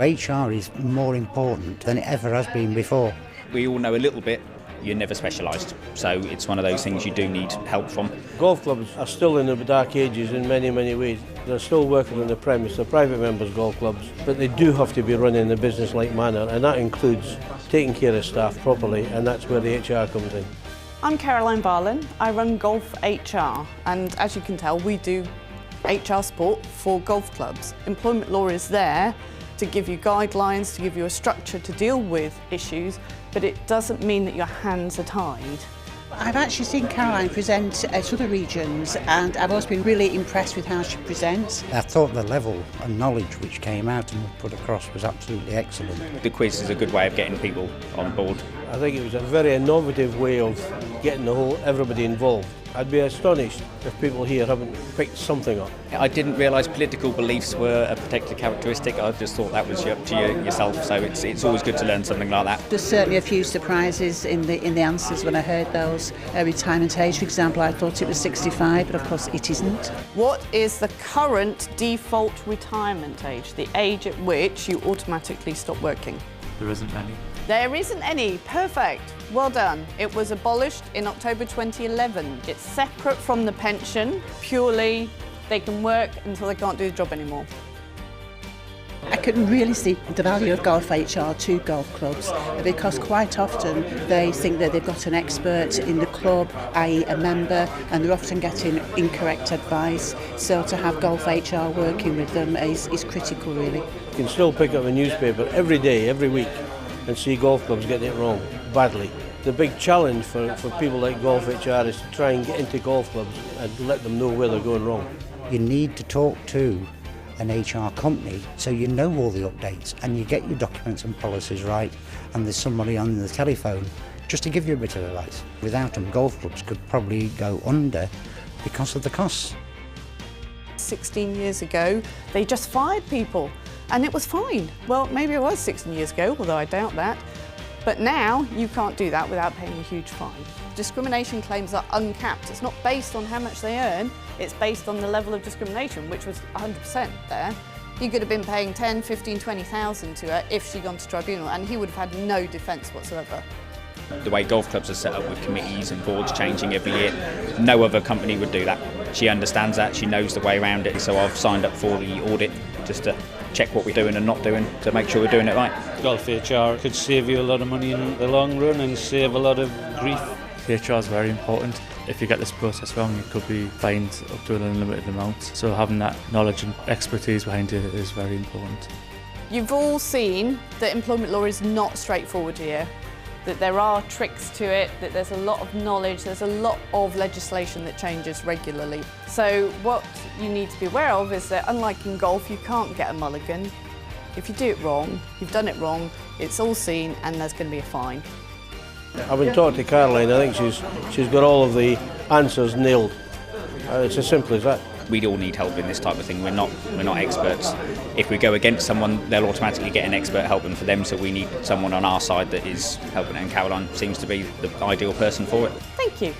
HR is more important than it ever has been before. We all know a little bit, you're never specialised, so it's one of those things you do need help from. Golf clubs are still in the dark ages in many, many ways. They're still working on the premise of private members' golf clubs, but they do have to be run in a business-like manner, and that includes taking care of staff properly, and that's where the HR comes in. I'm Carolyne Wahlen. I run Golf HR, and as you can tell, we do HR support for golf clubs. Employment law is there to give you guidelines, to give you a structure to deal with issues, but it doesn't mean that your hands are tied. I've actually seen Carolyne present at other regions, and I've always been really impressed with how she presents. I thought the level and knowledge which came out and put across was absolutely excellent. The quiz is a good way of getting people on board. I think it was a very innovative way of getting everybody involved. I'd be astonished if people here haven't picked something up. I didn't realise political beliefs were a protected characteristic. I just thought that was up to you yourself, so it's always good to learn something like that. There's certainly a few surprises in the answers when I heard those. Retirement age, for example, I thought it was 65, but of course it isn't. What is the current default retirement age, the age at which you automatically stop working? There isn't any. There isn't any. Perfect. Well done. It was abolished in October 2011. It's separate from the pension. Purely, they can work until they can't do the job anymore. I can really see the value of Golf HR to golf clubs, because quite often they think that they've got an expert in the club, i.e. a member, and they're often getting incorrect advice. So to have Golf HR working with them is critical, really. You can still pick up a newspaper every day, every week, and see golf clubs getting it wrong, badly. The big challenge for people like Golf HR is to try and get into golf clubs and let them know where they're going wrong. You need to talk to an HR company so you know all the updates and you get your documents and policies right, and there's somebody on the telephone just to give you a bit of advice. Without them, golf clubs could probably go under because of the costs. 16 years ago, they just fired people. And it was fine. Well, maybe it was 16 years ago, although I doubt that. But now you can't do that without paying a huge fine. Discrimination claims are uncapped. It's not based on how much they earn, it's based on the level of discrimination, which was 100% there. He could have been paying 10, 15, 20,000 to her if she'd gone to tribunal, and he would have had no defence whatsoever. The way golf clubs are set up with committees and boards changing every year, no other company would do that. She understands that, she knows the way around it, so I've signed up for the audit just to check what we're doing and not doing to make sure we're doing it right. Golf HR could save you a lot of money in the long run and save a lot of grief. HR is very important. If you get this process wrong, you could be fined up to an unlimited amount. So having that knowledge and expertise behind it is very important. You've all seen that employment law is not straightforward here, that there are tricks to it, that there's a lot of knowledge, there's a lot of legislation that changes regularly. So what you need to be aware of is that unlike in golf, you can't get a mulligan. If you do it wrong, you've done it wrong, it's all seen and there's going to be a fine. Having talked to Carolyne, I think she's got all of the answers nailed. It's as simple as that. We all need help in this type of thing. We're not experts. If we go against someone, they'll automatically get an expert helping for them, so we need someone on our side that is helping, and Carolyne seems to be the ideal person for it. Thank you.